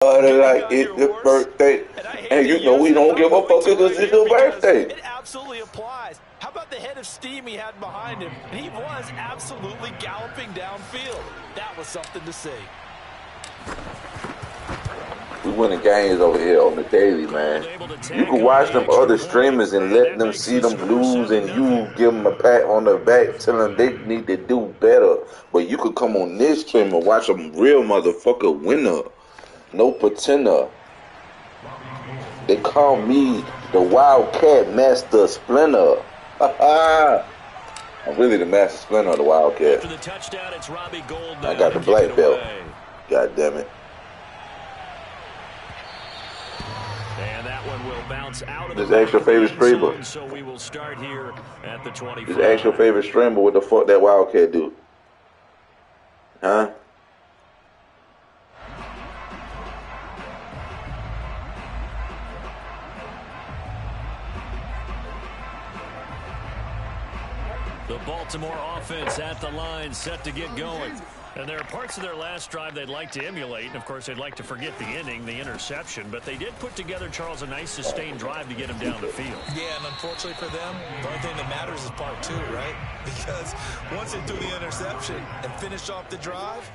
Like it's your birthday, and you know we don't give a fuck because it's your birthday. It absolutely applies. How about the head of steam he had behind him? He was absolutely galloping downfield. That was something to see. We winning games over here on the daily, man. You can watch them other streamers and let them see them lose, and you give them a pat on the back, tell them they need to do better. But you could come on this stream and watch a real motherfucker winner. No pretender. They call me the Wildcat Master Splinter. I'm really the Master Splinter of the Wildcat. After the touchdown, it's Robbie Gould. I got the black belt. God damn it. And that one will bounce out of Just ask your favorite streamer. So we will start here at the 25. Just ask your favorite streamer what the fuck that Wildcat do. Huh? The Baltimore offense at the line, set to get going. And there are parts of their last drive they'd like to emulate. And, of course, they'd like to forget the inning, the interception. But they did put together, Charles, a nice sustained drive to get him down the field. Yeah, and unfortunately for them, the only thing that matters is part two, right? Because once they threw the interception and finished off the drive,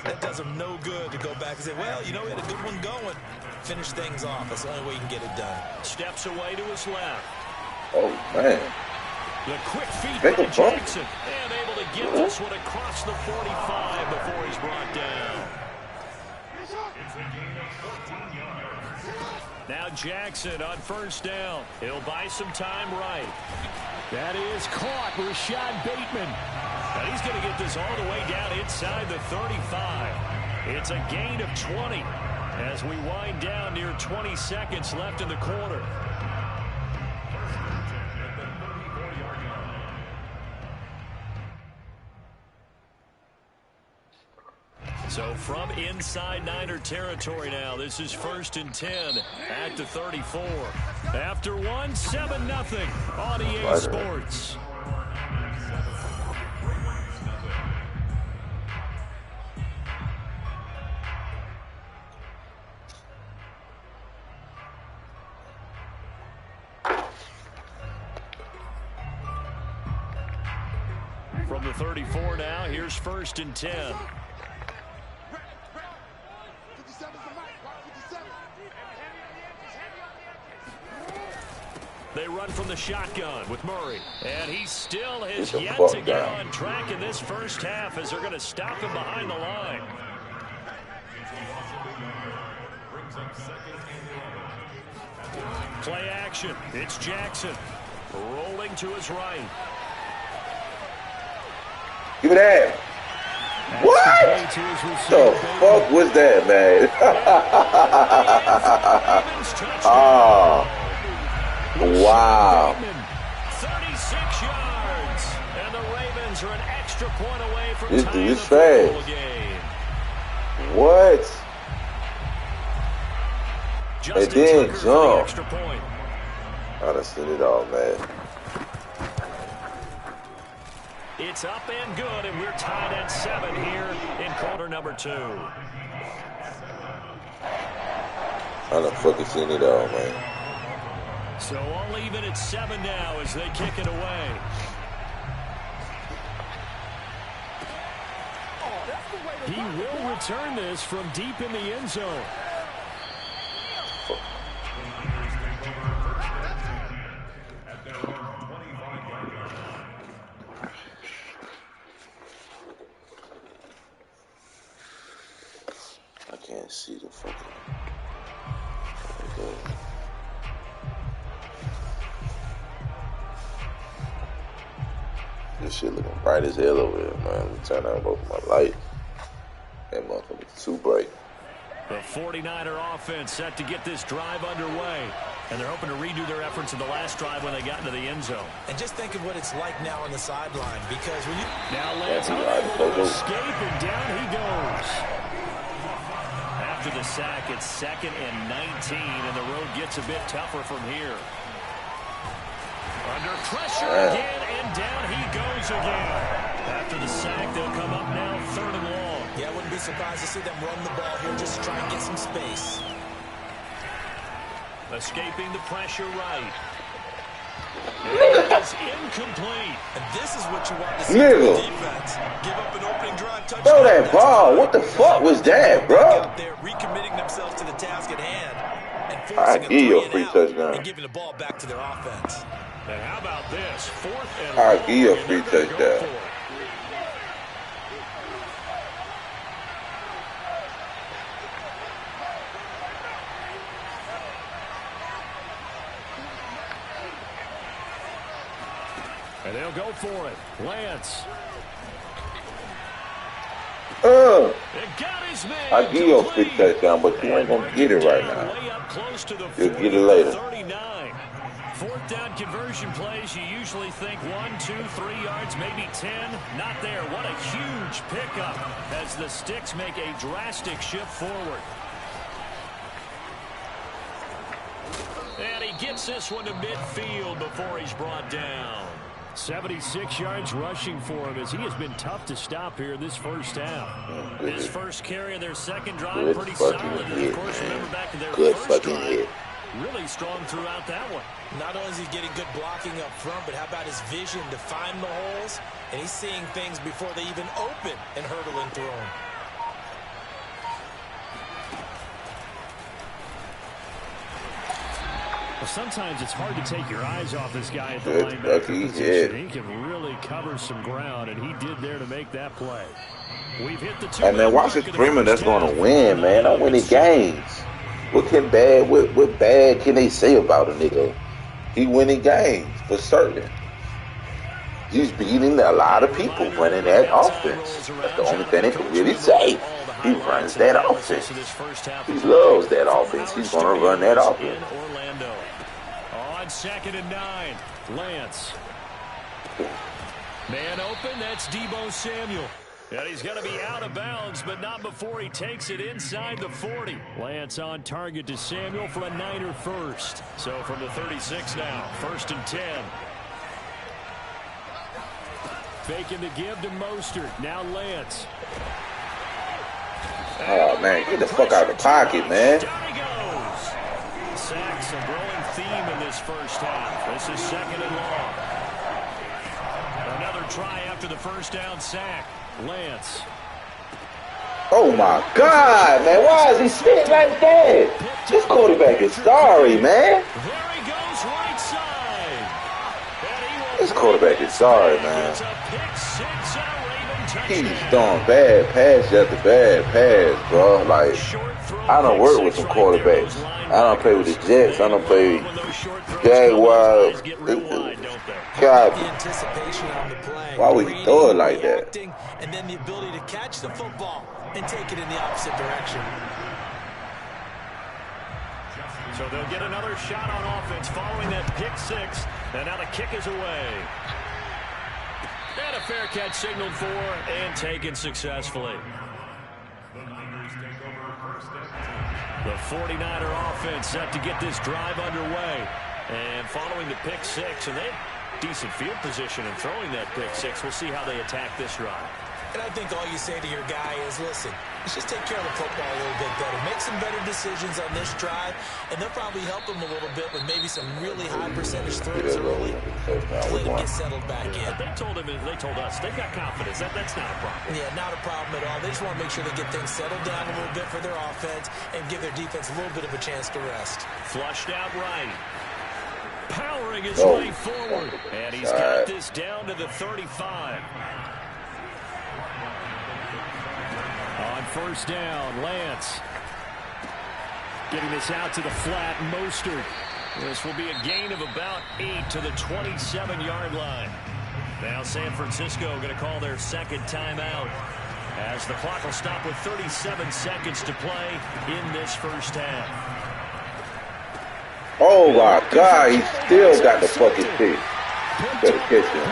that does them no good to go back and say, well, you know, we had a good one going. Finish things off. That's the only way you can get it done. Steps away to his left. Oh, man. The quick feet by Jackson. And able to get this one across the 45 before he's brought down. Now Jackson on first down. He'll buy some time right. That is caught. Rashad Bateman. And he's going to get this all the way down inside the 35. It's a gain of 20 as we wind down near 20 seconds left in the quarter. So from inside Niner territory now, this is 1st and 10 at the 34. After one, 7-0 on EA Sports. From the 34 now, here's 1st and 10. They run from the shotgun with Murray. And he still has yet to get on track in this first half as they're going to stop him behind the line. Play action. It's Jackson. Rolling to his right. Give me that. What the fuck was that, man? Oh. Wow. 36 yards. And the Ravens are an extra point away from this tying dude is the football fast. game. What? It didn't jump. Extra point. I done seen it all, man. It's up and good, and we're tied at 7 here in quarter number 2. I done fucking seen it all, man. So all even at 7 now as they kick it away. He will return this from deep in the end zone. I can't see the fucking... This shit looking bright as hell over here, man. Let me turn on both my light. That motherfucker's too bright. The 49er offense set to get this drive underway. And they're hoping to redo their efforts in the last drive when they got into the end zone. And just think of what it's like now on the sideline, because when you... Now Lance unable to escape, and down he goes. After the sack, it's 2nd and 19, and the road gets a bit tougher from here. Under pressure again, and down he goes again. After the sack, they'll come up now 3rd and long. Yeah, I wouldn't be surprised to see them run the ball here just to try and get some space. Escaping the pressure right. It is incomplete. And this is what you want to see from the defense. Give up an opening drive touchdown. Throw that ball. What the fuck was that, bro? Out there recommitting themselves to the task at hand and forcing I give you a free touchdown. and giving the ball back to their offense. And how about this? 4th and I give you a long, free and they're gonna go touchdown. for it. And they'll go for it. Lance. It got his man. I give you a free touchdown, but you ain't gonna get it right now. You'll get it later. 39. 4th down conversion plays, you usually think 1, 2, 3 yards, maybe 10. Not there. What a huge pickup as the Sticks make a drastic shift forward. And he gets this one to midfield before he's brought down. 76 yards rushing for him as he has been tough to stop here this first half. His first carry of their second drive, pretty solid. And of course, remember back to their first drive, really strong throughout that one. Not only is he getting good blocking up front, but how about his vision to find the holes? And he's seeing things before they even open and hurdling through them. Well, sometimes it's hard to take your eyes off this guy at the linebacker position. He can really cover some ground, and he did there to make that play. We've hit the 2. Hey, man, watch this streamer that's going to win, man. I'm winning games. What bad can they say about a nigga? He winning games for certain. He's beating a lot of people running that offense. That's the only thing they can really say. He runs that offense. He loves that offense. He's going to run that offense. On 2nd and 9, Lance. Man open, that's Deebo Samuel. And he's going to be out of bounds, but not before he takes it inside the 40. Lance on target to Samuel for a Niner first. So from the 36 now, 1st and 10. Faking the give to Mostert. Now Lance. Oh, man, get the fuck out of the pocket, man. Down he goes. Sacks a growing theme in this first half. This is 2nd and long. Another try after the first down sack. Lance. Oh, my God, man. Why is he sitting like that? This quarterback is sorry, man. There he goes right side. This quarterback is sorry, man. He's throwing bad pass after bad pass, bro. Like, I don't work with some quarterbacks. I don't play with the Jets. I don't play with Jaguars. God, why would he throw it like that? And then the ability to catch the football and take it in the opposite direction. So they'll get another shot on offense following that pick 6. And now the kick is away. And a fair catch signaled for and taken successfully. The 49er offense set to get this drive underway. And following the pick 6, and they have decent field position in throwing that pick 6. We'll see how they attack this drive. And I think all you say to your guy is, listen, let's just take care of the football a little bit better. Make some better decisions on this drive, and they'll probably help him a little bit with maybe some really high percentage throws early to let him get settled back in. They told us, they've got confidence. That's not a problem. Yeah, not a problem at all. They just want to make sure they get things settled down a little bit for their offense and give their defense a little bit of a chance to rest. Flushed out right. Powering his way forward. And he's got this down to the 35. On 1st down, Lance. Getting this out to the flat, Mostert. This will be a gain of about 8 to the 27-yard line. Now San Francisco going to call their second timeout as the clock will stop with 37 seconds to play in this first half. Oh, my God, he still got the fucking pick. Better catch him.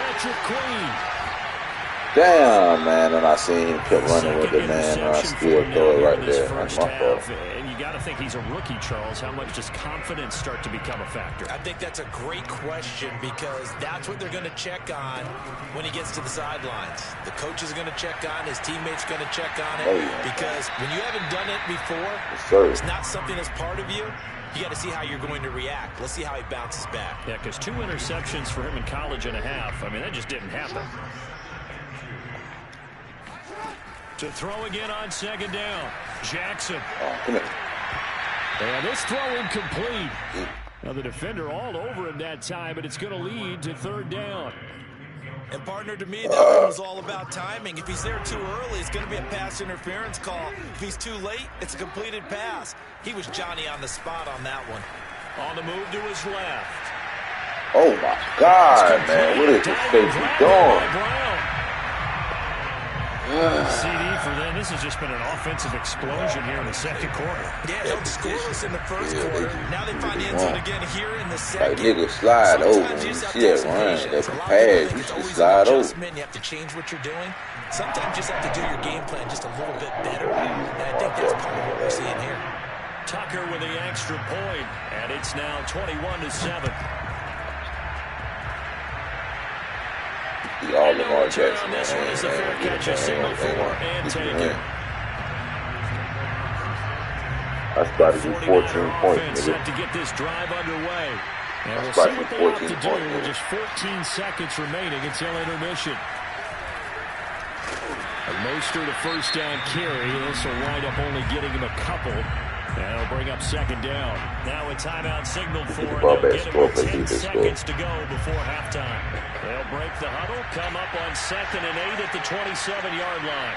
Damn, man, and I seen him kept running with Second it, man, and I interception still for him throw now it here right in this there. That's first my half. fault. And you got to think he's a rookie, Charles. How much does confidence start to become a factor? I think that's a great question because that's what they're going to check on when he gets to the sidelines. The coach is going to check on, his teammates going to check on it. Oh, yeah. Because when you haven't done it before, Yes, it's not something that's part of you. You got to see how you're going to react. Let's see how he bounces back. Yeah, because 2 interceptions for him in college and a half. I mean, that just didn't happen. To throw again on second down. Jackson. Oh, come here. And this throw incomplete. Now the defender all over him that time, but it's going to lead to third down. And partner, to me, that one was all about timing. If he's there too early, it's going to be a pass interference call. If he's too late, it's a completed pass. He was Johnny on the spot on that one. On the move to his left. Oh, my God, man. What is this safety doing? CD for them. This has just been an offensive explosion here in the second quarter. Yeah, held scoreless in the first quarter. Now they find the end zone again here in the second. Like, nigga, slide over. When you see that run, that pass, you should slide over. You have to change what you're doing. Sometimes you just have to do your game plan just a little bit better. And I think that's part of what we're seeing here. Tucker with the extra point, and it's now 21-7. All Lamar Jackson, This one is the fair catch, a signal for and take it. That's about to be 14 points, set nigga. to get this drive underway. And That's we'll about see to what be they 14 have to do points, with just 14 seconds remaining until intermission. A Mostert to first down carry. This will wind up only getting him a couple. And it'll bring up second down. Now a timeout signaled for, and they'll get him with 10 seconds to go before halftime. They'll break the huddle, come up on 2nd and 8 at the 27-yard line.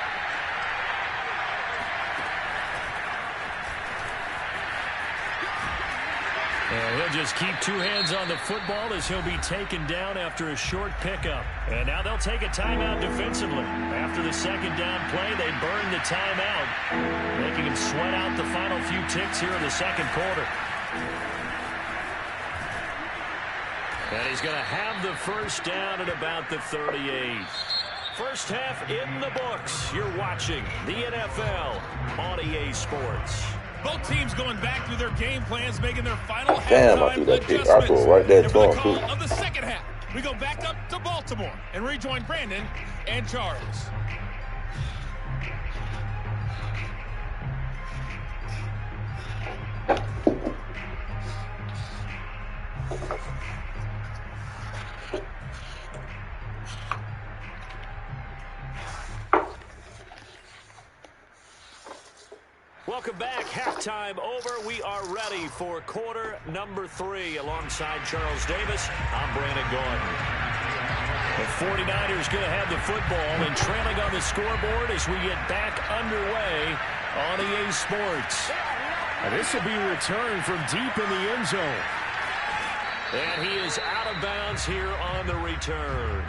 And he'll just keep 2 hands on the football as he'll be taken down after a short pickup. And now they'll take a timeout defensively. After the second down play, they burn the timeout, making him sweat out the final few ticks here in the second quarter. And he's going to have the first down at about the 38. First half in the books. You're watching the NFL on EA Sports. Both teams going back through their game plans, making their final Damn, I halftime threw that pick. I adjustments. threw it right there And to for the him, call too. of the second half, we go back up to Baltimore and rejoin Brandon and Charles. Welcome back. Halftime over. We are ready for quarter number 3. Alongside Charles Davis, I'm Brandon Gordon. The 49ers going to have the football and trailing on the scoreboard as we get back underway on EA Sports. And this will be a return from deep in the end zone. And he is out of bounds here on the return.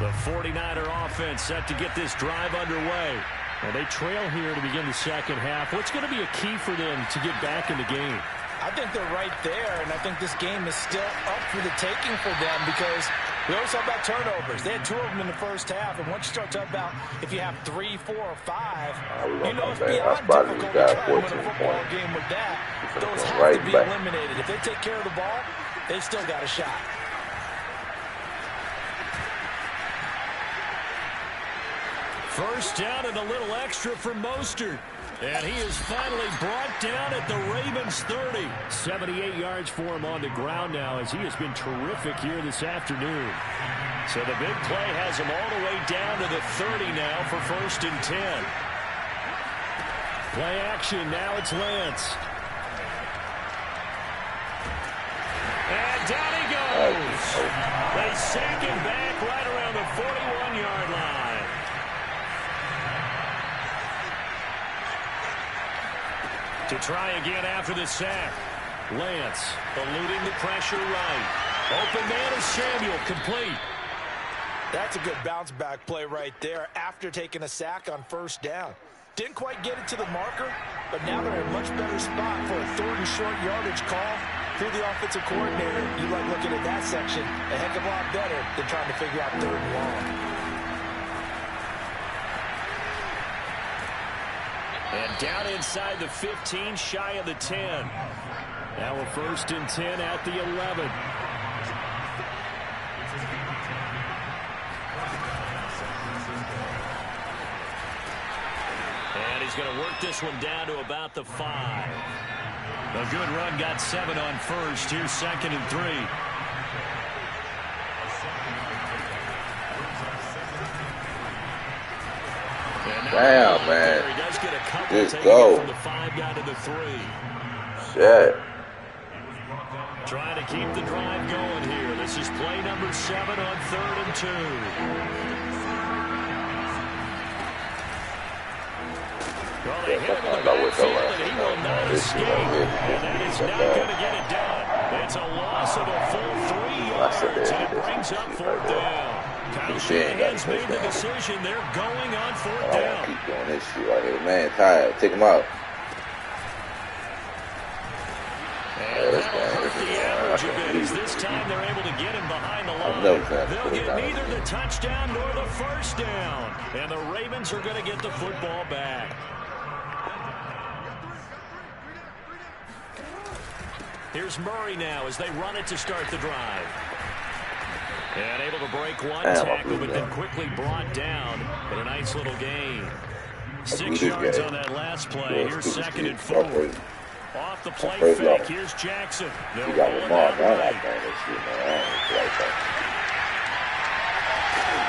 The 49er offense set to get this drive underway. Well, they trail here to begin the second half. What's going to be a key for them to get back in the game? I think they're right there, and I think this game is still up for the taking for them because we always talk about turnovers. They had 2 of them in the first half, and once you start talking about if you have 3, 4, or 5, you know it's beyond difficult to try to win a football game with that. Those have to be eliminated. If they take care of the ball, they've still got a shot. First down and a little extra for Mostert. And he is finally brought down at the Ravens 30. 78 yards for him on the ground now as he has been terrific here this afternoon. So the big play has him all the way down to the 30 now for 1st and 10. Play action. Now it's Lance. And down he goes. They sack him back right around the 41-yard line. To try again after the sack. Lance eluding the pressure right. Open man is Samuel, complete. That's a good bounce back play right there after taking a sack on first down. Didn't quite get it to the marker, but now they're in a much better spot for a 3rd and short yardage call. you're the offensive coordinator, you like looking at that section a heck of a lot better than trying to figure out 3rd and long. And down inside the 15, shy of the 10. Now we're 1st and 10 at the 11. And he's going to work this one down to about the 5. A good run, got 7 on 1st. Here's 2nd and 3. Damn, man. He does get a couple, Just taking go. it from the 5 down to the 3. Shit. Trying to keep the drive going here. This is play number 7 on 3rd and 2. Well, they hit him in the backfield, and he will not escape. And that is not going to get it done. It's a loss of a full 3 yards, and it brings up 4th down. Kyle Shanahan's made the decision. They're going on 4th down. Keep doing this shit right here. Man, tired. Take him out. And that'll hurt the average a bit, as this time they're able to get him behind the line. They'll get neither the touchdown nor the 1st down. And the Ravens are going to get the football back. Here's Murray now as they run it to start the drive. And able to break one tackle, but then quickly brought down. But a nice little gain. 6 yards on that last play. Here's 2nd and 4. Off the play fake. Here's Jackson. They'll roll it out right.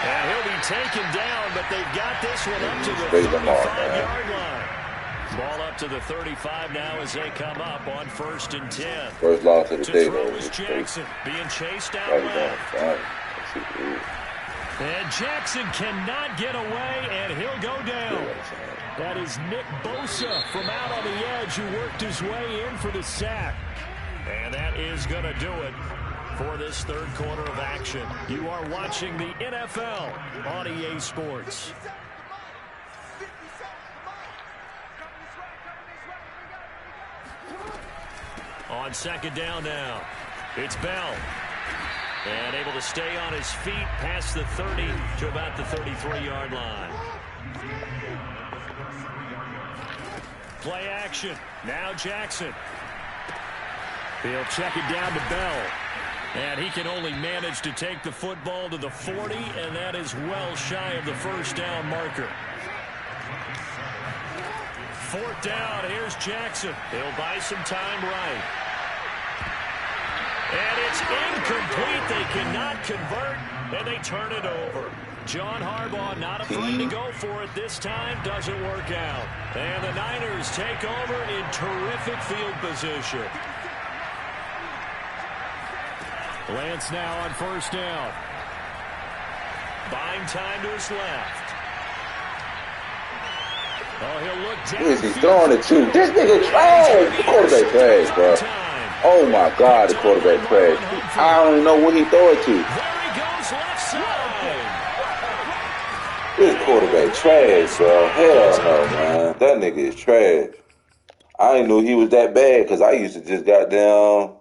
And he'll be taken down, but they've got this one up to the 35-yard line. Ball up to the 35 now as they come up on 1st and 10. First loss of the day. To throw is Jackson, being chased out left. And Jackson cannot get away, and he'll go down. That is Nick Bosa from out on the edge who worked his way in for the sack. And that is going to do it for this 3rd quarter of action. You are watching the NFL on EA Sports. On 2nd down now, it's Bell. And able to stay on his feet past the 30 to about the 33-yard line. Play action. Now Jackson. He'll check it down to Bell. And he can only manage to take the football to the 40, and that is well shy of the 1st down marker. 4th down, here's Jackson. He'll buy some time right. And it's incomplete. They cannot convert, and they turn it over. John Harbaugh not afraid to go for it this time. Doesn't work out. And the Niners take over in terrific field position. Lance now on 1st down. Buying time to his left. Oh, he'll look down. Who is he throwing it to? This nigga trash. The quarterback trash, bro. Oh my God, the quarterback trash. I don't even know what he throw it to. There he goes, left side. This quarterback trash, bro. Hell no, man. That nigga is trash. I didn't know he was that bad because I used to just goddamn.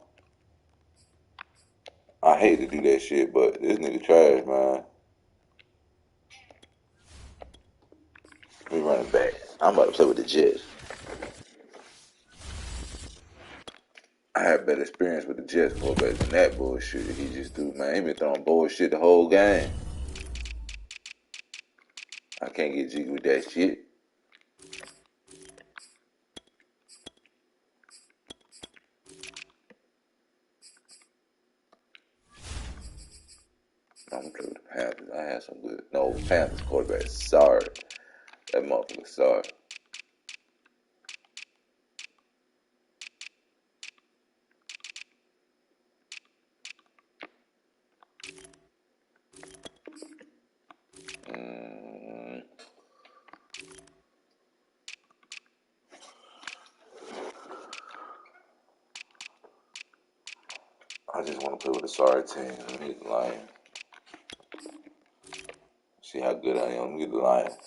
I hate to do that shit, but this nigga trash, man. We running back. I'm about to play with the Jets. I had better experience with the Jets quarterback than that bullshit that he just do, man. He been throwing bullshit the whole game. I can't get jiggy with that shit. I'm gonna play with the Panthers. I had some good. No, Panthers quarterback. Sorry. That motherfucker sorry. I just want to play with a sorry team. Let me get the Lions. See how good I am. Let me get the Lions.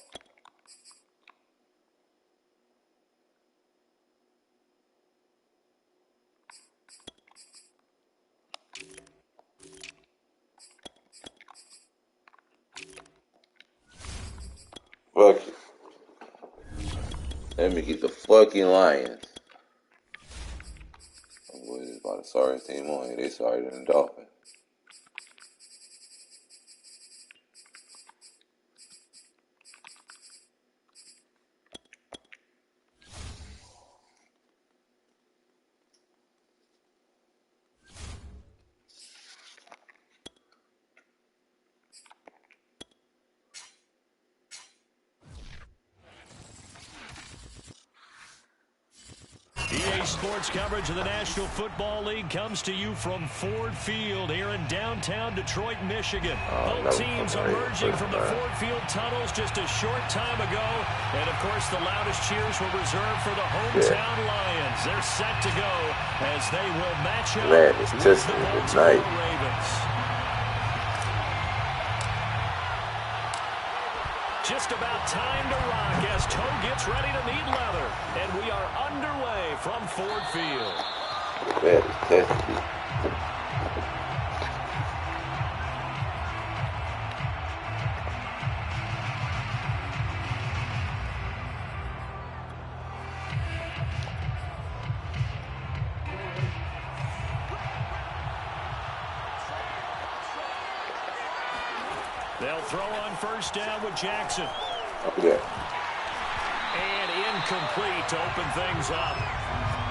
Fuck it. Let me get the fucking Lions. Oh, boy, this is about the sorriest team on here. They sorrier than the Dolphins. EA Sports coverage of the National Football League comes to you from Ford Field here in downtown Detroit, Michigan. Both teams emerging from the Ford Field tunnels just a short time ago. And, of course, the loudest cheers were reserved for the hometown Lions. They're set to go as they will match up with the Baltimore Ravens. Just about time to rock as Toe gets ready to meet leather. And we are underway from Ford Field. That is testy. They'll throw on first down with Jackson. Yeah. And incomplete to open things up.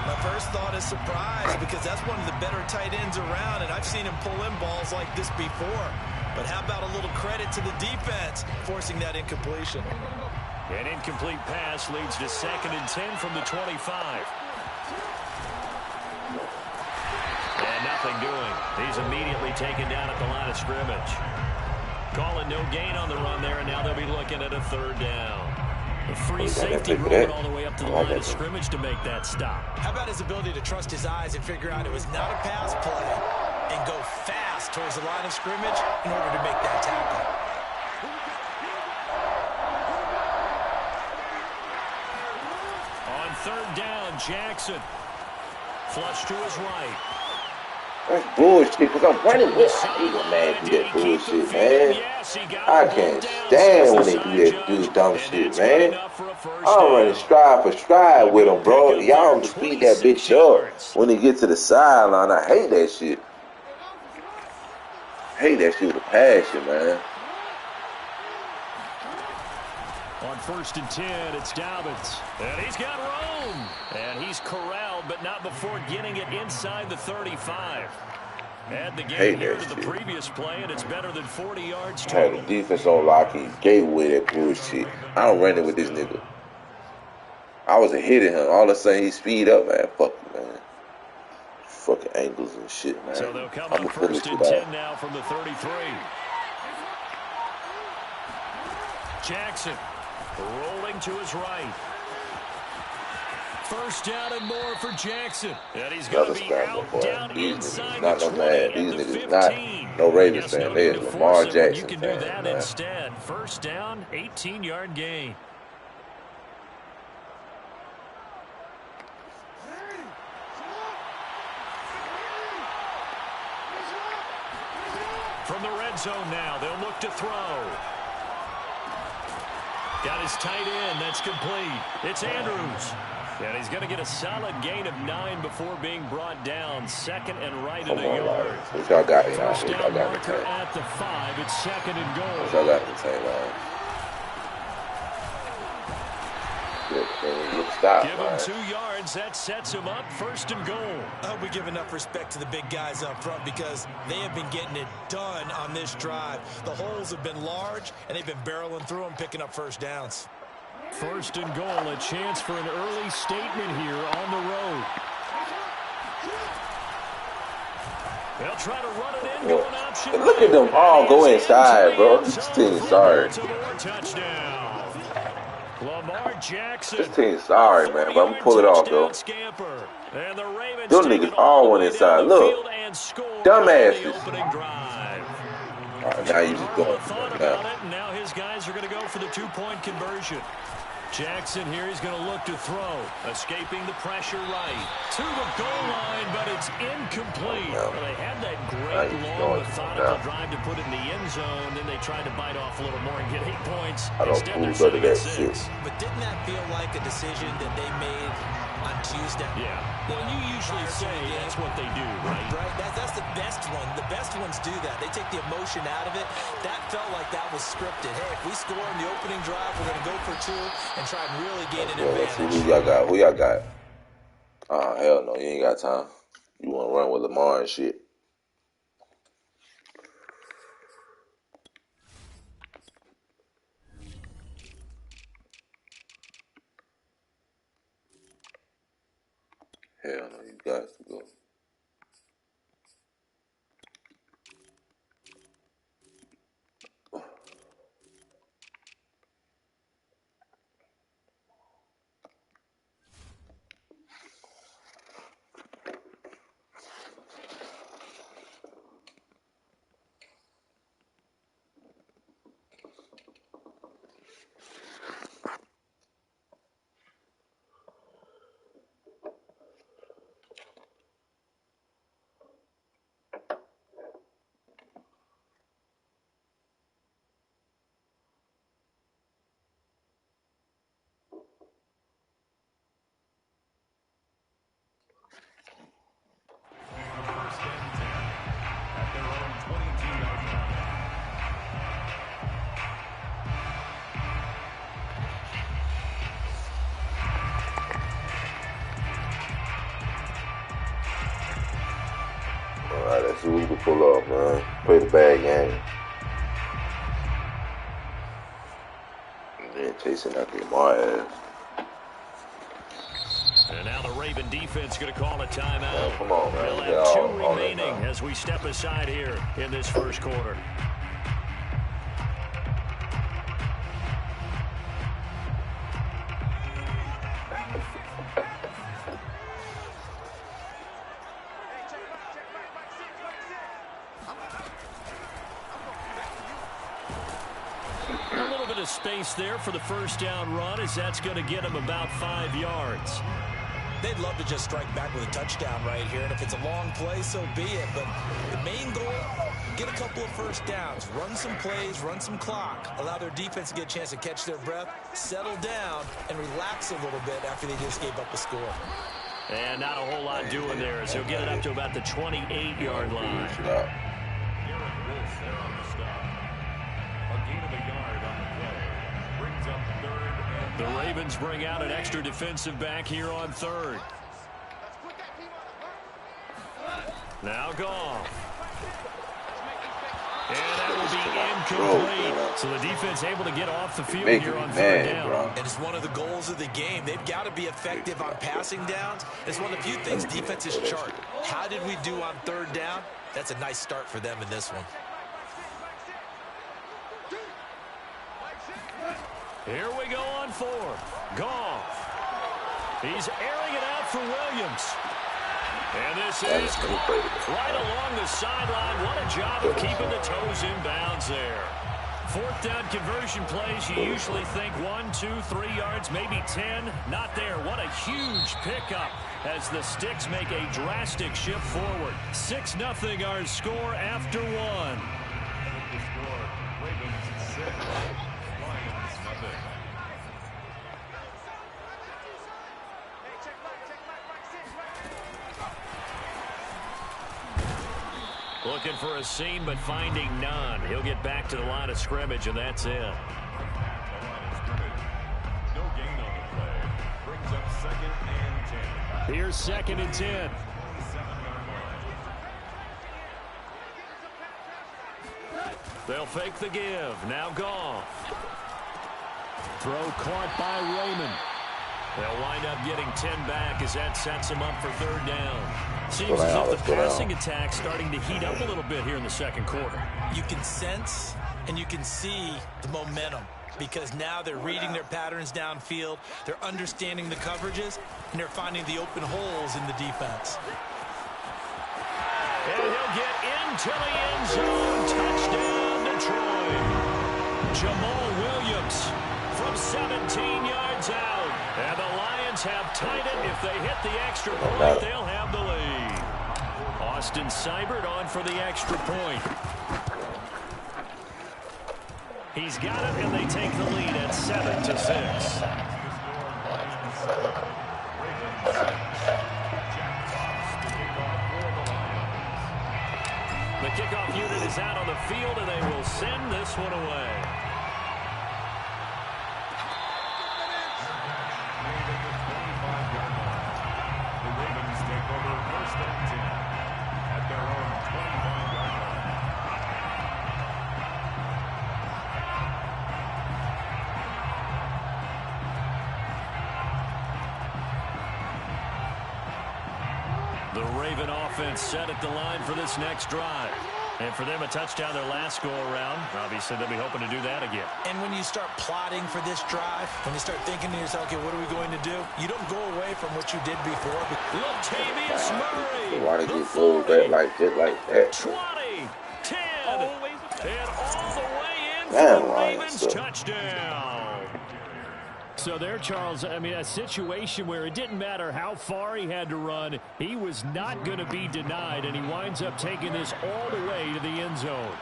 My first thought is surprise because that's one of the better tight ends around, and I've seen him pull in balls like this before. But how about a little credit to the defense forcing that incompletion? An incomplete pass leads to 2nd and 10 from the 25. And nothing doing. He's immediately taken down at the line of scrimmage. Calling no gain on the run there, and now they'll be looking at a 3rd down. A free safety rolling all the way up to the line of scrimmage to make that stop. How about his ability to trust his eyes and figure out it was not a pass play and go fast towards the line of scrimmage in order to make that tackle? On 3rd down, Jackson. Flush to his right. That's bullshit, because I'm running with I hate when man do that bullshit, man. I can't stand when they do that dumb shit, man. I'm running stride for stride with them, bro. Y'all speed that bitch up when they get to the sideline. I hate that shit. I hate that shit with a passion, man. On 1st and 10, it's Dobbins. And he's got room. And he's corralled, but not before getting it inside the 35. Add the game here to the previous play, and it's better than 40 yards total. Had the defense on lock and gave away that bullshit. I don't run it with this nigga. I was hitting him. All of a sudden, he speed up, man. Fuck you, man. Fucking angles and shit, man. So they'll come up 1st and 10 now from the 33. Jackson rolling to his right. 1st down and more for Jackson. And he's going to be out down inside the 20 at the 15. Not no Ravens fan. They is Lamar Jackson. You can do that instead. 1st down, 18-yard gain. From the red zone now, they'll look to throw. Got his tight end. That's complete. It's Andrews. And he's going to get a solid gain of 9 before being brought down. 2nd and right in the yard. Y'all got it. First down marker at the 5. It's 2nd and goal. Y'all got the same line. Give him 2 yards. That sets him up. 1st and goal. I hope we give enough respect to the big guys up front because they have been getting it done on this drive. The holes have been large, and they've been barreling through them, picking up 1st downs. 1st and goal, a chance for an early statement here on the road. They'll try to run it in, going option. Look at them all go inside, bro. This team sorry. Touchdown. Lamar Jackson. This team sorry, man, but I'm gonna pull it off, though. Them niggas all went inside. Look, dumbasses. All right, now you just going for it now. Now his guys are going to go for the 2-point conversion. Jackson here, he's going to look to throw. Escaping the pressure right. To the goal line, but it's incomplete. Well, they had that great, long, methodical drive to put it in the end zone. Then they tried to bite off a little more and get 8 points. Instead, they're sitting at 6. But didn't that feel like a decision that they made on Tuesday? Yeah. Well, you usually say that's what they do, right? Right. That's the best one. The best ones do that. They take the emotion out of it. That felt like that was scripted. Hey, if we score in the opening drive, we're going to go for 2 and try and really gain an advantage. Let's see who y'all got. Who y'all got? Oh, hell no. You ain't got time. You want to run with Lamar and shit. Hell no. You got to go. Alright, let's see what we can pull off, man. Play the bad game. And then chasing after Lamar ass. And now the Raven defense going to call a timeout. Man, come on, man. They'll have 2 remaining as we step aside here in this first quarter. Space there for the first down run, as that's going to get him about 5 yards. They'd love to just strike back with a touchdown right here, and if it's a long play, so be it. But the main goal, get a couple of first downs, run some plays, run some clock, allow their defense to get a chance to catch their breath, settle down, and relax a little bit after they just gave up a score. And not a whole lot doing there, as he'll get it up to about the 28-yard line. The Ravens bring out an extra defensive back here on 3rd. Now Goff. And that will be incomplete. So the defense able to get off the field here on 3rd down. And it's one of the goals of the game. They've got to be effective on passing downs. It's one of the few things defenses chart. How did we do on 3rd down? That's a nice start for them in this one. Here we go on 4th. Goff. He's airing it out for Williams. And this is right along the sideline. What a job of keeping the toes in bounds there. 4th down conversion plays, you usually think 1, 2, 3 yards, maybe 10. Not there. What a huge pickup as the Sticks make a drastic shift forward. 6-0 our score after 1. Looking for a seam, but finding none. He'll get back to the line of scrimmage, and that's it. Here's 2nd and 10. They'll fake the give. Now Goff. Throw caught by Raymond. They'll wind up getting 10 back as that sets them up for 3rd down. Seems as if the passing attack's starting to heat up a little bit here in the second quarter. You can sense and you can see the momentum because now they're reading their patterns downfield, they're understanding the coverages, and they're finding the open holes in the defense. And he'll get into the end zone. Touchdown, Detroit. Jamal Williams from from 17 yards out. And the Lions have tied it. If they hit the extra point, they'll have the lead. Austin Seibert on for the extra point. He's got it, and they take the lead at 7-6. The kickoff unit is out on the field, and they will send this one away. The Ravens take over first and 10 at their own 25-yard line. The Raven offense set at the line for this next drive. And for them, a touchdown their last go-around. Obviously, they'll be hoping to do that again. And when you start plotting for this drive, when you start thinking to yourself, okay, what are we going to do? You don't go away from what you did before. Latavius Murray. Why did you roll back like that? 20, 10, and all the way in for Damn, the Ryan, Ravens so. touchdown. So there, Charles, I mean, a situation where it didn't matter how far he had to run, he was not going to be denied, and he winds up taking this all the way to the end zone.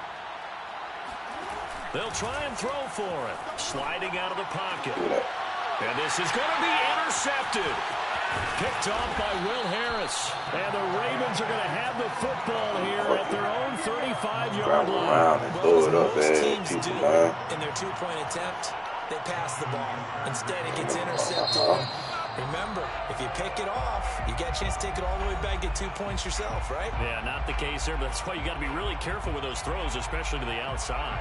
They'll try and throw for it. Sliding out of the pocket. And this is going to be intercepted. Picked off by Will Harris. And the Ravens are going to have the football here at their own 35-yard line. Well, as most teams do in their two-point attempt, they pass the ball. Instead, it gets intercepted. Remember, if you pick it off, you get a chance to take it all the way back, get 2 points yourself, right? Yeah, not the case there, but that's why you got to be really careful with those throws, especially to the outside.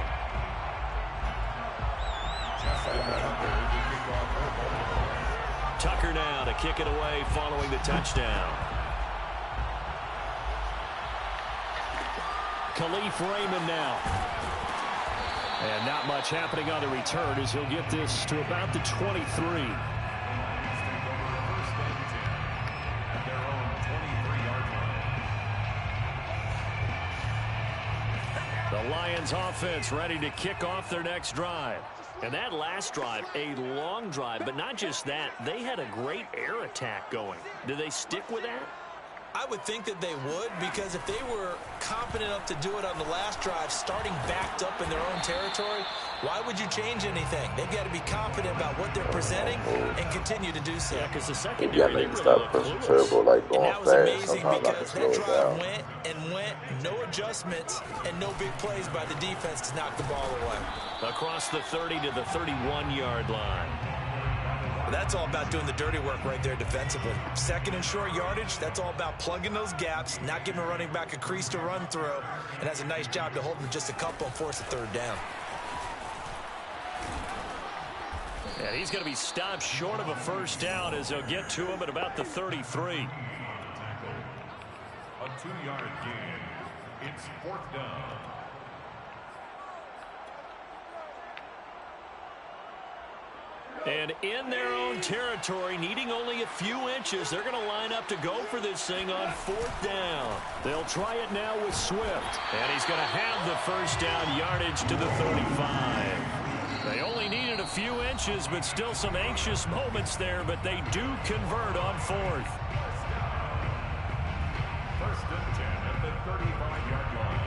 Tucker now to kick it away following the touchdown. Khalif Raymond now. And not much happening on the return as he'll get this to about the 23. The Lions offense ready to kick off their next drive. And that last drive, a long drive, but not just that, they had a great air attack going. Do they stick with that? I would think that they would, because if they were competent enough to do it on the last drive, starting backed up in their own territory, why would you change anything? They've got to be confident about what they're presenting and continue to do so. Yeah, because the You secondary, gotta stop pushing turbo like And going that was fast. amazing Sometimes I can because slow that it drive down. went and went, no adjustments, and no big plays by the defense to knock the ball away. across the 30 to the 31-yard line. That's all about doing the dirty work right there defensively. Second and short yardage, that's all about plugging those gaps, not giving a running back a crease to run through, and has a nice job to hold him just a couple and force a third down. And he's going to be stopped short of a first down as they'll get to him at about the 33. A 2-yard gain. It's 4th down. And in their own territory, needing only a few inches, they're going to line up to go for this thing on 4th down. They'll try it now with Swift. And he's going to have the first down yardage to the 35. They only needed a few inches, but still some anxious moments there, but they do convert on 4th. 1st and 10 at the 35-yard line.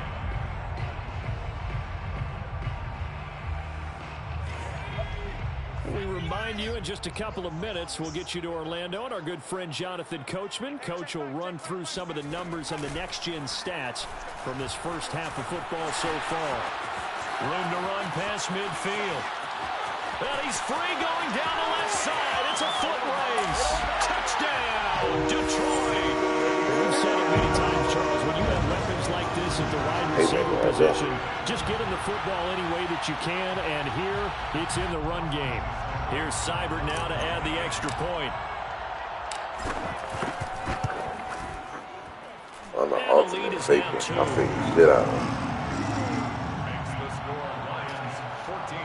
We remind you in just a couple of minutes, we'll get you to Orlando and our good friend Jonathan Coachman. Coach will run through some of the numbers and the next-gen stats from this first half of football so far. Room to run past midfield. And he's free going down the left side. It's a foot race. Touchdown, Detroit. We've said it many times, Charles, when you have weapons like this at the wide receiver position, just get him the football any way that you can, and here it's in the run game. Here's Seibert now to add the extra point. On the And the ultimate lead is faking, now 2. I fake the shit out of him. Makes the score Lions 14,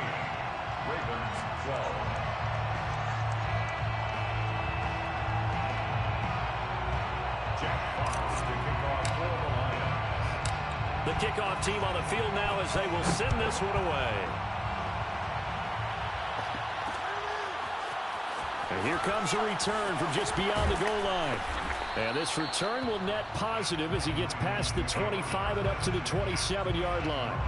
Ravens 12. Jack Fox to kick off for the Lions. The kickoff team on the field now as they will send this one away. And here comes a return from just beyond the goal line. And this return will net positive as he gets past the 25 and up to the 27-yard line.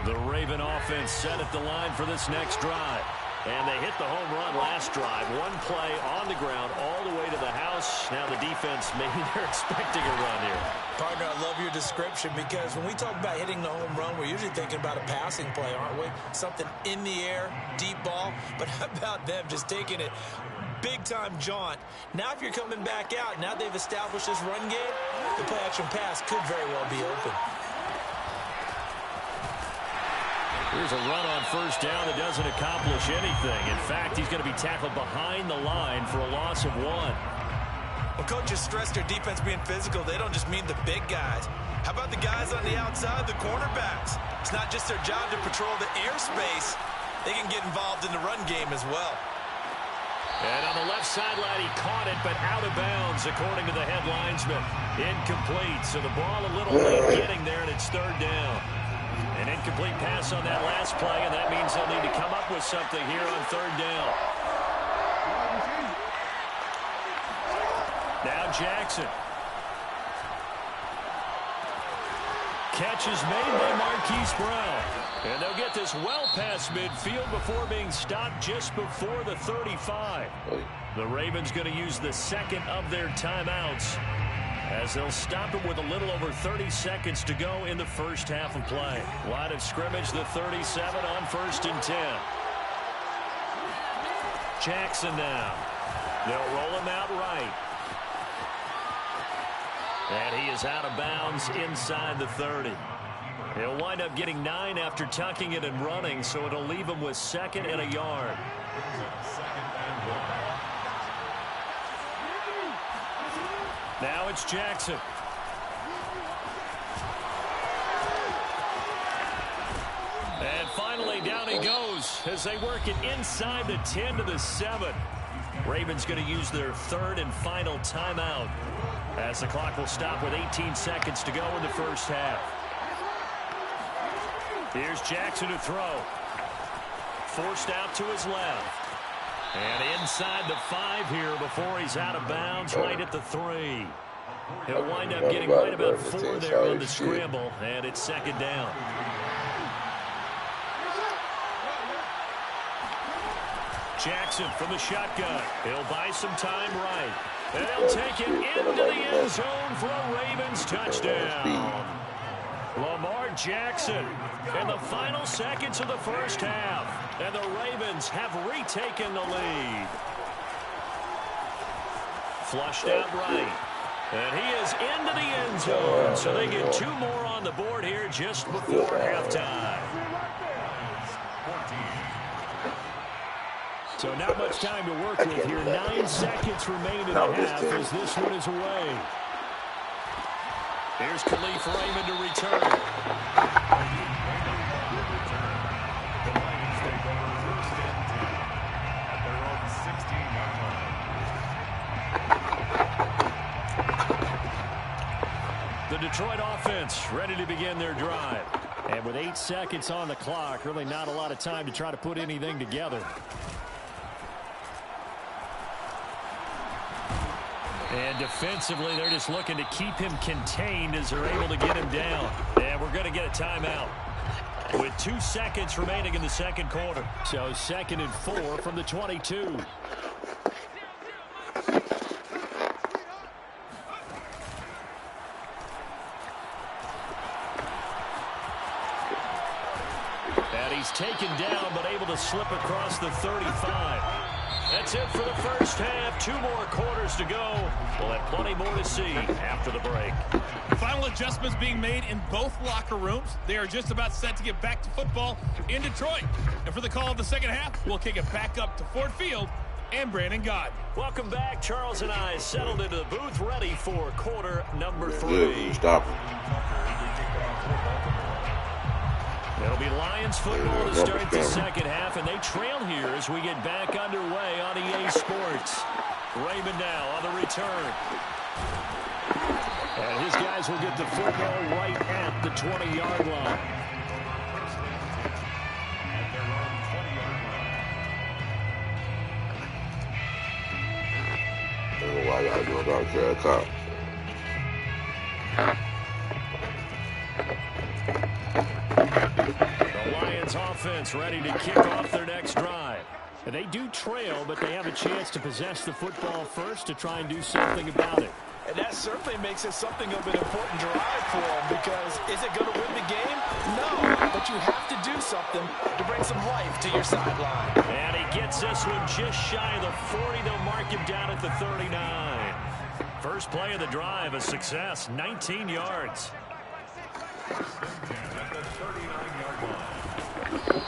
The Raven offense set at the line for this next drive. And they hit the home run last drive. One play on the ground all the way to the house. Now the defense, maybe they're expecting a run here. Partner, I love your description because when we talk about hitting the home run, we're usually thinking about a passing play, aren't we? Something in the air, deep ball. But how about them just taking it big-time jaunt? Now if you're coming back out, now they've established this run game, the play-action pass could very well be open. Here's a run on first down that doesn't accomplish anything. In fact, he's going to be tackled behind the line for a loss of 1. Well, coaches stress their defense being physical. They don't just mean the big guys. How about the guys on the outside, the cornerbacks? It's not just their job to patrol the airspace. They can get involved in the run game as well. And on the left sideline, he caught it, but out of bounds, according to the head linesman. Incomplete, so the ball a little late getting there, and it's third down. An incomplete pass on that last play, and that means they'll need to come up with something here on third down. Now Jackson. Catch is made by Marquise Brown. And they'll get this well past midfield before being stopped just before the 35. The Ravens going to use the second of their timeouts, as they'll stop it with a little over 30 seconds to go in the first half of play. Line of scrimmage, the 37 on 1st and 10. Jackson now. They'll roll him out right. And he is out of bounds inside the 30. He'll wind up getting 9 after tucking it and running, so it'll leave him with 2nd and a yard. Now it's Jackson. And finally, down he goes as they work it inside the 10 to the 7. Ravens going to use their third and final timeout, as the clock will stop with 18 seconds to go in the first half. Here's Jackson to throw. Forced out to his left. And inside the 5 here before he's out of bounds, right at the 3. He'll wind up getting right about 4 there on the scramble, and it's 2nd down. Jackson from the shotgun. He'll buy some time right. And he'll take it into the end zone for a Ravens touchdown. Lamar Jackson in the final seconds of the first half. And the Ravens have retaken the lead. Flushed out right. And he is into the end zone. So they get 2 more on the board here just before halftime. So not much time to work with here. 9 seconds remain in the half as this one is away. Here's Khalif Raymond to return. The Detroit offense ready to begin their drive. And with 8 seconds on the clock, really not a lot of time to try to put anything together. And defensively, they're just looking to keep him contained as they're able to get him down. And we're going to get a timeout with 2 seconds remaining in the second quarter. So 2nd and 4 from the 22. And he's taken down, but able to slip across the 35. That's it for the first half. 2 more quarters to go. We'll have plenty more to see after the break. Final adjustments being made in both locker rooms. They are just about set to get back to football in Detroit. And for the call of the second half, we'll kick it back up to Ford Field and Brandon Gott. Welcome back. Charles and I settled into the booth, ready for quarter number 3. Good. Stop. It'll be Lions football to start the second half, and they trail here as we get back underway on EA Sports. Raymond now on the return. And his guys will get the football right at the 20-yard line. Why y'all doing that, cop? The Lions offense ready to kick off their next drive. And they do trail, but they have a chance to possess the football first to try and do something about it. And that certainly makes it something of an important drive for them, because is it going to win the game? No, but you have to do something to bring some life to your sideline. And he gets this one just shy of the 40. They'll mark him down at the 39. First play of the drive, a success, 19 yards.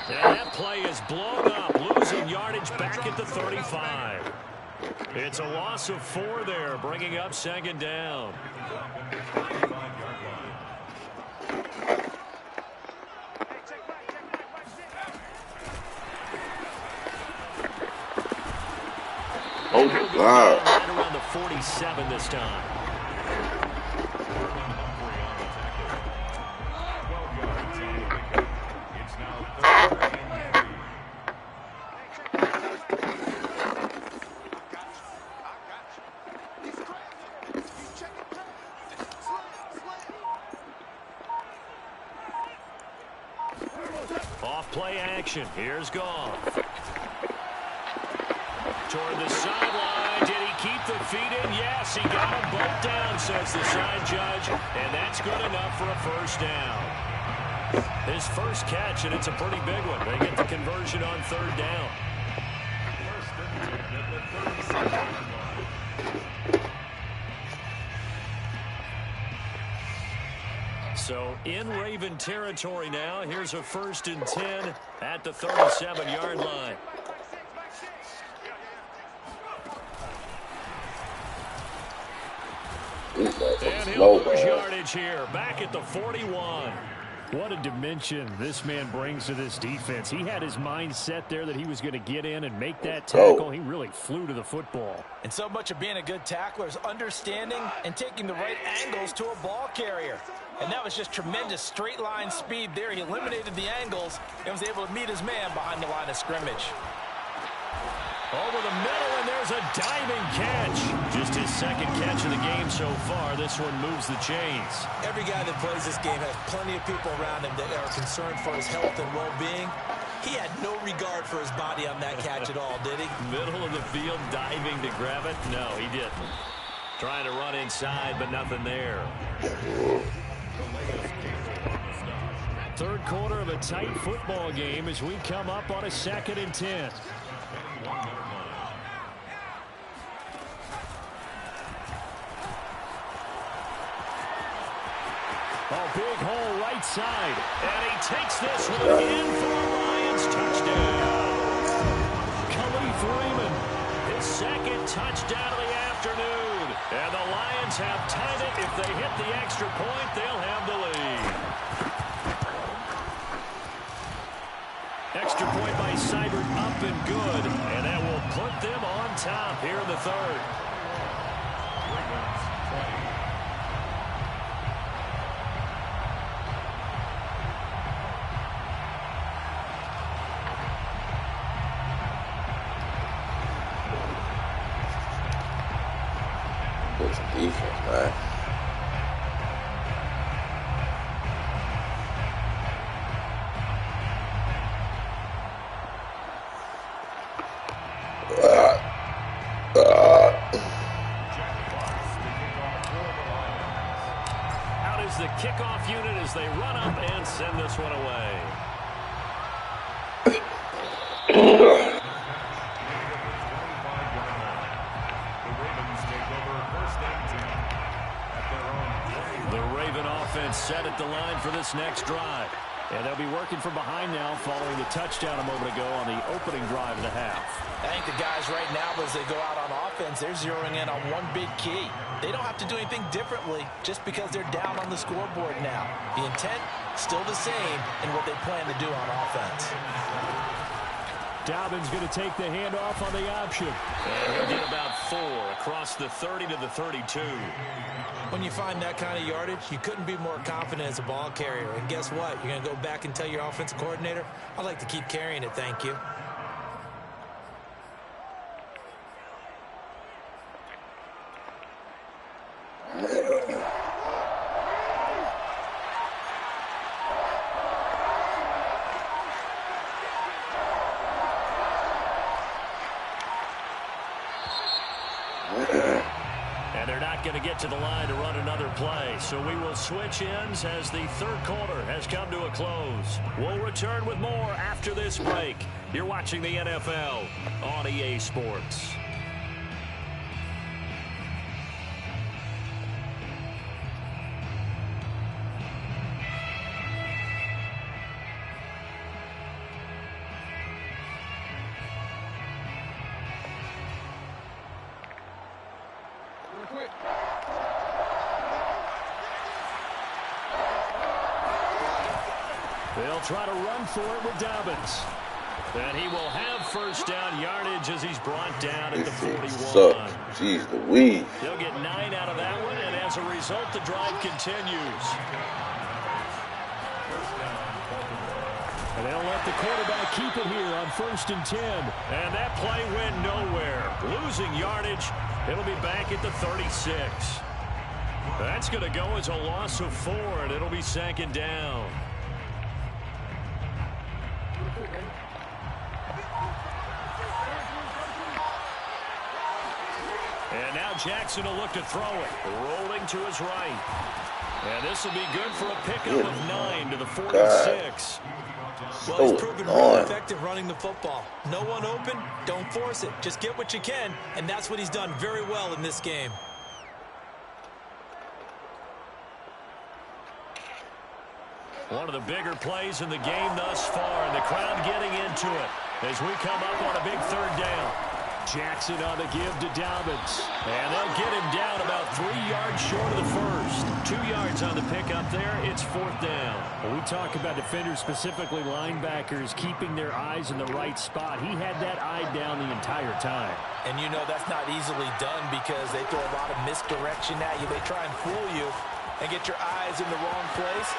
And that play is blown up, losing yardage back at the 35. It's a loss of 4 there, bringing up second down. Oh, my God. Right around the 47 this time. Off-play action. Here's Goff. Toward the sideline. Did he keep the feet in? Yes, he got them both down, says the side judge. And that's good enough for a first down. His first catch, and it's a pretty big one. They get the conversion on third down. So in Raven territory now. Here's a 1st and 10 at the 37-yard line. And he'll lose yardage here, back at the 41. What a dimension this man brings to this defense. He had his mind set there that he was going to get in and make that tackle. He really flew to the football. And so much of being a good tackler is understanding and taking the right angles to a ball carrier. And that was just tremendous straight line speed there. He eliminated the angles and was able to meet his man behind the line of scrimmage. Over the middle, and there's a diving catch. Just his second catch of the game so far. This one moves the chains. Every guy that plays this game has plenty of people around him that are concerned for his health and well-being. He had no regard for his body on that catch at all, did he? Middle of the field, diving to grab it? No, he didn't. Trying to run inside, but nothing there. Third quarter of a tight football game as we come up on a 2nd and 10. Oh, big hole right side. And he takes this one in for a Lions touchdown. Khalif Raymond, his second touchdown of the afternoon. And the Lions have tied it. If they hit the extra point, they'll have the lead. Extra point by Seibert, up and good. And that will put them on top here in the third. Defense, man. Out is the kickoff unit as they run up and send this one away. The Raven offense set at the line for this next drive. And they'll be working from behind now following the touchdown a moment ago on the opening drive of the half. I think the guys right now, as they go out on offense, they're zeroing in on one big key. They don't have to do anything differently just because they're down on the scoreboard now. The intent, still the same in what they plan to do on offense. Dobbins going to take the handoff on the option. And he'll get about 4 across the 30 to the 32. When you find that kind of yardage, you couldn't be more confident as a ball carrier. And guess what? You're going to go back and tell your offensive coordinator, I'd like to keep carrying it, thank you. And they're not going to get to the line to run another play. So we will switch ends as the third quarter has come to a close. We'll return with more after this break. You're watching the NFL on EA Sports. They'll try to run for it with Dobbins. And he will have first down yardage as he's brought down at the 41. Sucks. Jeez Louise. They'll get 9 out of that one, and as a result, the drive continues. And they'll let the quarterback keep it here on 1st and 10. And that play went nowhere. Losing yardage. It'll be back at the 36. That's going to go as a loss of 4, and it'll be 2nd down. And now Jackson will look to throw it. Rolling to his right. And this will be good for a pickup of 9 to the 46. Well, he's proven really effective running the football. No one open, don't force it. Just get what you can, and that's what he's done very well in this game. One of the bigger plays in the game thus far, and the crowd getting into it as we come up on a big 3rd down. Jackson on the give to Dobbins. And they'll get him down about 3 yards short of the first. 2 yards on the pickup there. It's 4th down. When we talk about defenders, specifically linebackers, keeping their eyes in the right spot, he had that eye down the entire time. And you know that's not easily done because they throw a lot of misdirection at you. They try and fool you and get your eyes in the wrong place.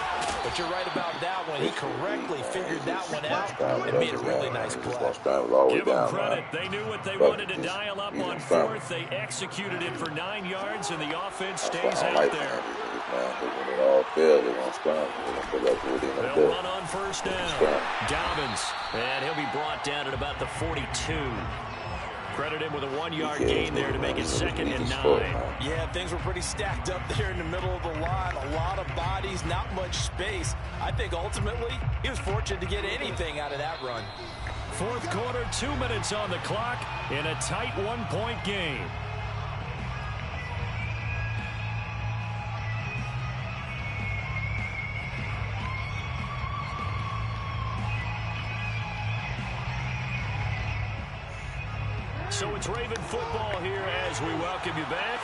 But you're right about that one. He correctly figured that one out and made a really nice play. Give them credit. They knew what they wanted to dial up on 4th. They executed it for 9 yards, and the offense stays out there. They'll run on 1st down. Dobbins, and he'll be brought down at about the 42. Credit him with a 1-yard gain there to make it 2nd and 9. Yeah, things were pretty stacked up there in the middle of the line. A lot of bodies, not much space. I think ultimately he was fortunate to get anything out of that run. 4th quarter, 2 minutes on the clock in a tight 1-point game. So it's Raven football here as we welcome you back.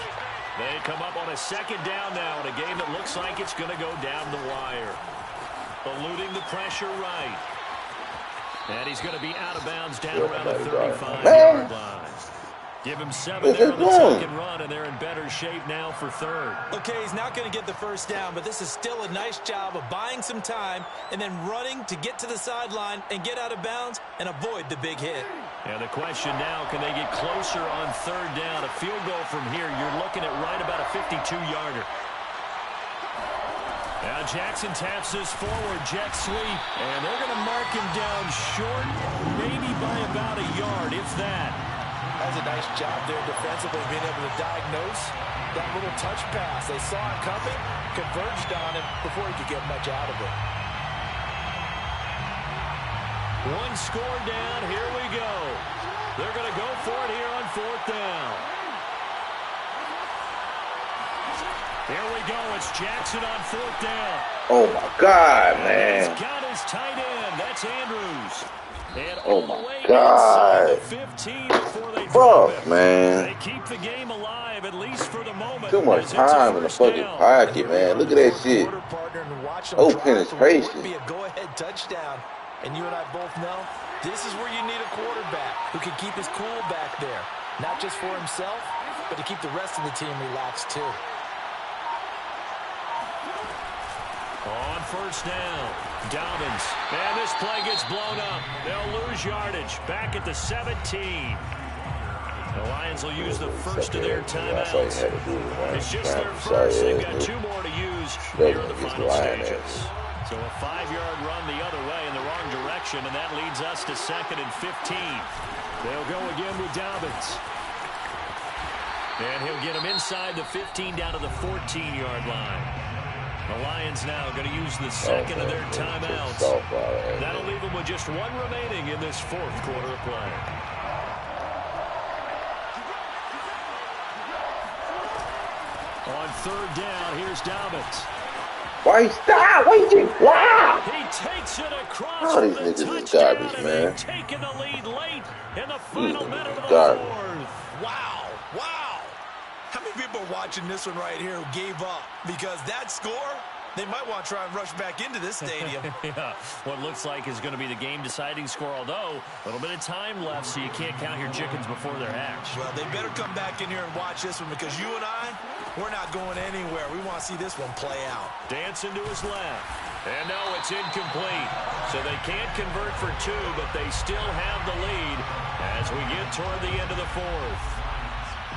They come up on a 2nd down now in a game that looks like it's going to go down the wire. Eluding the pressure right. And he's going to be out of bounds down around the 35-yard line. Give him 7 there on the 2nd run, and they're in better shape now for 3rd. Okay, he's not going to get the first down, but this is still a nice job of buying some time and then running to get to the sideline and get out of bounds and avoid the big hit. And the question now, can they get closer on 3rd down? A field goal from here, you're looking at right about a 52-yarder. Now Jackson taps this forward, jet sweep, and they're going to mark him down short, maybe by about a yard, if that. That was a nice job there defensively, being able to diagnose that little touch pass. They saw it coming, converged on him before he could get much out of it. 1 score down, here we go. They're going to go for it here on 4th down. Here we go. It's Jackson on 4th down. Oh, my God, man. He's got his tight end. That's Andrews. And Oh, all the way my God. inside the 15 before they drop Fuck, it. man. They keep the game alive, at least for the moment. Too much time in the fucking pocket, man. Look at that shit. Oh, penetration. Be a go-ahead touchdown. And you and I both know this is where you need a quarterback who can keep his cool back there. Not just for himself, but to keep the rest of the team relaxed too. On 1st down, Dobbins. And this play gets blown up. They'll lose yardage. Back at the 17. The Lions will use the first of their timeouts. It's just their first. They've got 2 more to use here in the final stages. So a 5-yard run the other way in the wrong direction, and that leads us to 2nd and 15. They'll go again with Dobbins. And he'll get him inside the 15 down to the 14-yard line. The Lions now going to use the 2nd of their timeouts. That'll leave them with just 1 remaining in this 4th quarter of play. On 3rd down, here's Dobbins. Why stop? Wow! He takes it across. Oh, these niggas is garbage, man. Taking the lead late in the final minute of the garbage. 4th. Wow. Wow. How many people are watching this one right here who gave up? Because that score, they might want to try and rush back into this stadium. Yeah, what looks like is going to be the game-deciding score, although a little bit of time left, so you can't count your chickens before they're hatched. Well, they better come back in here and watch this one because you and I, we're not going anywhere. We want to see this one play out. Dancing to his left. And no, it's incomplete. So they can't convert for 2, but they still have the lead as we get toward the end of the 4th.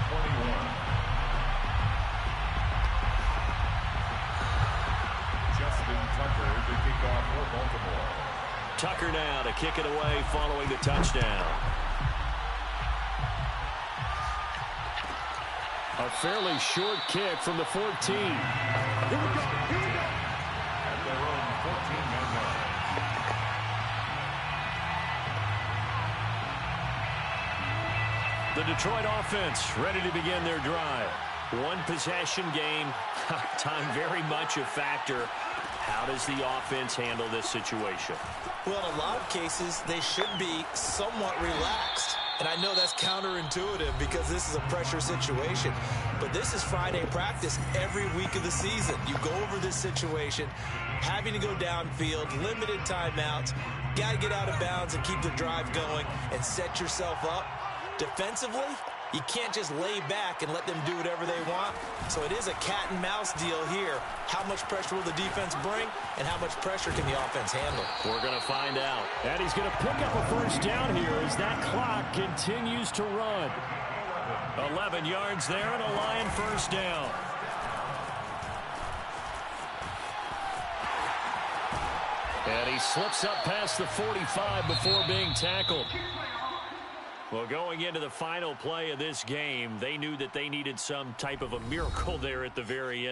21. Tucker to kick off for Baltimore. Tucker now to kick it away following the touchdown. A fairly short kick from the 14. Here we go. At their own 14-man line. The Detroit offense ready to begin their drive. 1 possession game. Time very much a factor. How does the offense handle this situation? Well, in a lot of cases, they should be somewhat relaxed. And I know that's counterintuitive because this is a pressure situation. But this is Friday practice every week of the season. You go over this situation, having to go downfield, limited timeouts, got to get out of bounds and keep the drive going and set yourself up. Defensively, you can't just lay back and let them do whatever they want. So it is a cat and mouse deal here. How much pressure will the defense bring, and how much pressure can the offense handle? We're going to find out. And he's going to pick up a 1st down here as that clock continues to run. 11 yards there and a Lion 1st down. And he slips up past the 45 before being tackled. Well, going into the final play of this game, they knew that they needed some type of a miracle there at the very end.